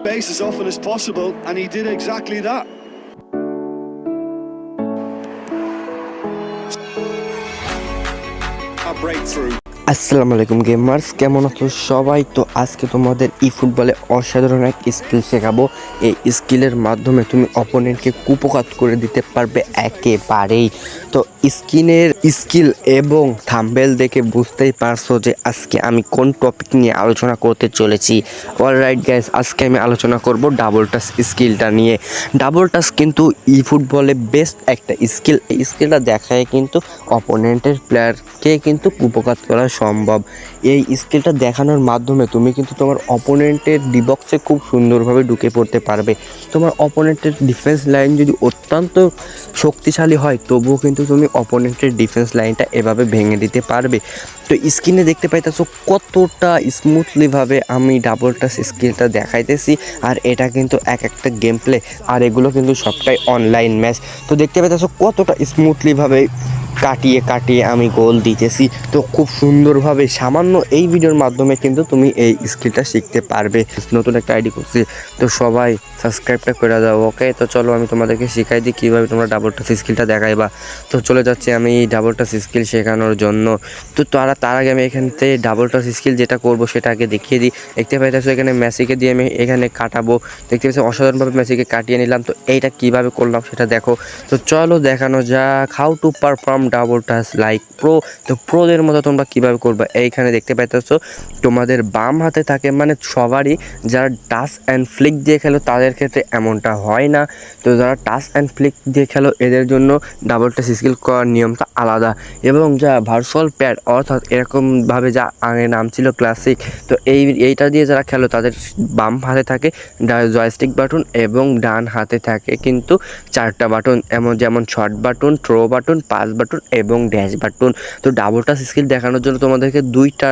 base as often as possible, and he did exactly that. A breakthrough. আসসালামু আলাইকুম gamers, কেমন আছো সবাই? তো আজকে তোমাদের ই ফুটবলে অসাধারণ এক স্কিল শেখাবো। এই স্কিলের মাধ্যমে তুমি অপোনেন্টকে কুপকাত করে দিতে পারবে একেবারেই। তো স্কিল এবং থাম্বনেল দেখে বুঝতেই পারছো যে আজকে আমি কোন টপিক নিয়ে আলোচনা করতে চলেছি। অলরাইট গাইস, আজকে আমি আলোচনা করব ডাবল টাচ স্কিলটা নিয়ে। ডাবল টাচ কিন্তু ই ফুটবলে বেস্ট একটা স্কিল। এই স্কিলটা দেখায় কিন্তু অপোনেন্টের প্লেয়ারকে কিন্তু কুপকাত করা সম্ভব। এই স্কিলটা দেখানোর মাধ্যমে তুমি কিন্তু তোমার অপোনেন্টের ডিবক্সে খুব সুন্দরভাবে ঢুকে পড়তে পারবে। তোমার অপোনেন্টের ডিফেন্স লাইন যদি অত্যন্ত শক্তিশালী হয়, তবুও কিন্তু তুমি অপোনেন্টের ডিফেন্স লাইনটা এভাবে ভেঙে দিতে পারবে। তো স্ক্রিনে দেখতে পাইতেছো কতটা স্মুথলিভাবে আমি ডাবল টাচ স্কিলটা দেখাইতেছি, আর এটা কিন্তু এক একটা গেম প্লে, আর এগুলো কিন্তু সবটাই অনলাইন ম্যাচ। তো দেখতে পাইতেছো কতটা স্মুথলিভাবে কাটিয়ে আমি গোল দিতেছি। তো খুব সুন্দরভাবে সামান্য এই ভিডিওর মাধ্যমে কিন্তু তুমি এই স্কিলটা শিখতে পারবে। নতুন একটা আইডি করছি, তো সবাই সাবস্ক্রাইবটা করে দাও। ওকে, তো চলো আমি তোমাদেরকে শিখাই দিই কীভাবে তোমরা ডাবল টাচ স্কিলটা দেখাইবা। তো চলে যাচ্ছি আমি ডাবল টাচ স্কিল শেখানোর জন্য। তো তার আগে আমি এখান থেকে ডাবল টাচ স্কিল যেটা করবো সেটা আগে দেখিয়ে দিই। দেখতে পাইতেছো এখানে মেসিকে দিয়ে আমি এখানে কাটাবো। দেখতে পাচ্ছি অসাধারণভাবে মেসিকে কাটিয়ে নিলাম। তো এইটা কীভাবে করলাম সেটা দেখো। তো চলো দেখানো যাক how to perform double touch like pro. তো প্রোদের মতো তোমরা কীভাবে করবে, এইখানে দেখতে পাইতেছো তোমাদের বাম হাতে থাকে, মানে সবারই যারা টাচ অ্যান্ড ফ্লিক দিয়ে খেলো তাদের ক্ষেত্রে এমনটা হয় না। তো যারা টাচ অ্যান্ড ফ্লিক দিয়ে খেলো এদের জন্য ডাবল টাচ স্কিল করার নিয়মটা আলাদা। এবং যা ভার্চুয়াল প্যাড অর্থাৎ এরকমভাবে যা আগে নাম ছিল ক্লাসিক, তো এইটা দিয়ে যারা খেলো তাদের বাম হাতে থাকে জয়স্টিক বাটন এবং ডান হাতে থাকে কিন্তু 4টা বাটন, যেমন short button, throw button, pass button এবং ড্যাশ বাটন। তো ডাবল টাচ স্কিল দেখানোর জন্য তোমাদেরকে 2টা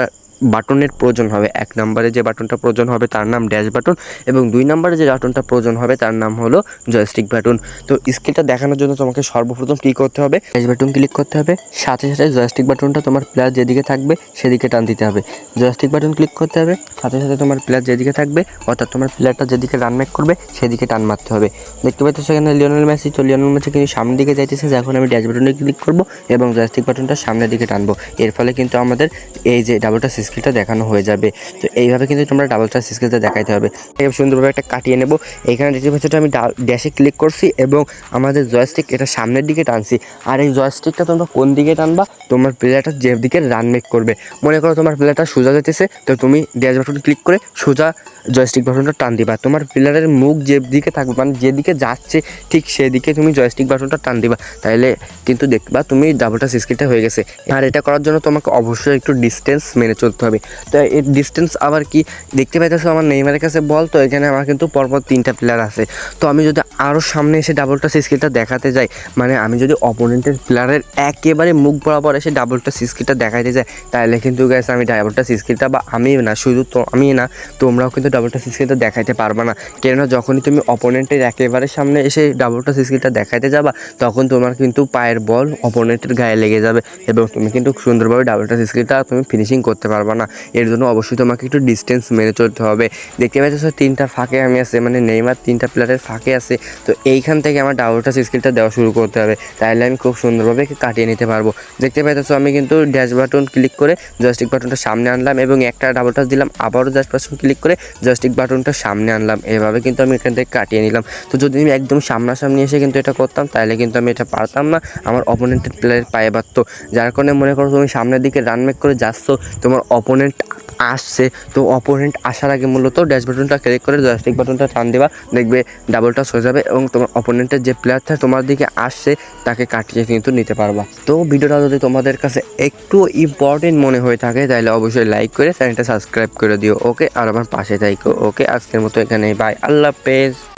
বাটনের প্রয়োজন হবে। 1 নম্বরে যে বাটনটা প্রয়োজন হবে তার নাম ড্যাশ বাটন, এবং 2 নম্বরে যে বাটনটা প্রয়োজন হবে তার নাম হলো জয়স্টিক বাটন। তো স্কিলটা দেখানোর জন্য তোমাকে সর্বপ্রথম কী করতে হবে, ড্যাশ বাটন ক্লিক করতে হবে, সাথে সাথে জয়স্টিক বাটনটা তোমার প্লেয়ার যেদিকে থাকবে সেদিকে টান দিতে হবে। জয়স্টিক বাটন ক্লিক করতে হবে, সাথে সাথে তোমার প্লেয়ার যেদিকে থাকবে অর্থাৎ তোমার প্লেয়ারটা যেদিকে রান মেক করবে সেদিকে টান মারতে হবে। দেখতে পাচ্ছ সেখানে লিওনেল মেসি, তো লিওনেল মেসি কিন্তু সামনের দিকে যাইতেছে। যখন আমি ড্যাশ বাটনে ক্লিক করবো এবং জয়স্টিক বাটনটা সামনের দিকে টানবো, এর ফলে কিন্তু আমাদের এই যে ডাবল টাচ স্কিলটা দেখানো হয়ে যাবে। তো এইভাবে কিন্তু তোমরা ডাবল টাচ স্কিলটা দেখাইতে হবে। সুন্দরভাবে একটা কাটিয়ে নেব। এইখানে দেখতে পাচ্ছ আমি ড্যাশে ক্লিক করছি এবং আমাদের জয়স্টিক এটা সামনের দিকে টানছি। আর এই জয়স্টিকটা তোমরা কোন দিকে টানবা, তোমার প্লেয়ারটা যে দিকে রান মেক করবে। মনে করো তোমার প্লেয়ারটা সোজা যেতেছে, তো তুমি ড্যাশ বাটন ক্লিক করে সোজা জয়স্টিক বাটনটা টান দিবা। তোমার প্লেয়ারের মুখ যেদিকে থাকবে, মানে যেদিকে যাচ্ছে ঠিক সেদিকে তুমি জয়স্টিক বাটনটা টান দিবা, তাহলে কিন্তু দেখবা তুমি ডাবল টাচ স্কিলটা হয়ে গেছে। আর এটা করার জন্য তোমাকে অবশ্যই একটু ডিস্টেন্স মেনে চলতে হবে। তো এই ডিস্টেন্স আবার কি, দেখতে পাইতেছো আমার নেইমারের কাছে বল, তো এখানে আমার কিন্তু পরপর 3টা প্লেয়ার আছে। তো আমি যদি আরও সামনে এসে ডাবল টাচ স্কিলটা দেখাতে যাই, মানে আমি যদি অপোনেন্টের প্লেয়ারের একেবারে মুখ বরাবর এসে ডাবল টাচ স্কিলটা দেখাতে যাই, তাহলে কিন্তু গাইস আমি ডাবল টাচ স্কিলটা, বা আমি না শুধু তো আমি না, তোমরাও কিন্তু ডাবল টাচ স্কিলটা দেখাইতে পারবে না। কেননা যখনই তুমি অপোনেন্টের একেবারে সামনে এসে ডাবল টাচ স্কিলটা দেখাইতে যাবা, তখন তোমার কিন্তু পায়ের বল অপোনেন্টের গায়ে লেগে যাবে এবং তুমি কিন্তু সুন্দরভাবে ডাবল টাচ স্কিলটা তুমি ফিনিশিং করতে পারবে না। এর জন্য অবশ্যই তোমাকে একটু ডিস্টেন্স মেনে চলতে হবে। দেখতে পাচ্ছ 3টা ফাঁকে আমি আছে, মানে নেইমার 3টা প্লেয়ারের ফাঁকে আছে। তো এইখান থেকে আমার ডাবল টাচ স্কিলটা দেওয়া শুরু করতে হবে, তাহলে আমি খুব সুন্দরভাবে কাটিয়ে নিতে পারবো। দেখতে পাচ্ছ আমি কিন্তু ড্যাশ বাটন ক্লিক করে জয়স্টিক বাটনটা সামনে আনলাম এবং একটা ডাবল টাচ দিলাম, আবারও ড্যাশ বাটন ক্লিক করে জয়স্টিক বাটনটা সামনে আনলাম। এভাবে কিন্তু আমি এখান থেকে কাটিয়ে নিলাম। তো যদি আমি একদম সামনাসামনি এসে কিন্তু এটা করতাম, তাহলে কিন্তু আমি এটা পারতাম না, আমার অপোনেন্টের প্লেয়ারের পায়ে বাঁধতো। যার কারণে মনে করো তুমি সামনের দিকে রান মেক করে যাচ্ছ, তোমার অপোনেন্ট আসছে, তো অপোনেন্ট আসার আগে মূলত ড্যাশ বাটনটা ক্লিক করে জয়স্টিক বাটনটা টান দেবা, দেখবে ডাবল টাচ হয়ে যাবে এবং তোমার অপোনেন্টের যে প্লেয়ারটা তোমার দিকে আসছে তাকে কাটিয়ে কিন্তু নিতে পারবা। তো ভিডিওটা যদি তোমাদের কাছে একটু ইম্পর্টেন্ট মনে হয়ে থাকে, তাহলে অবশ্যই লাইক করে চ্যানেলটা সাবস্ক্রাইব করে দিও। ওকে, আর আমার পাশে থাকো। ওকে, আজকের মতো এখানেই, বাই, আল্লাহ হাফেজ।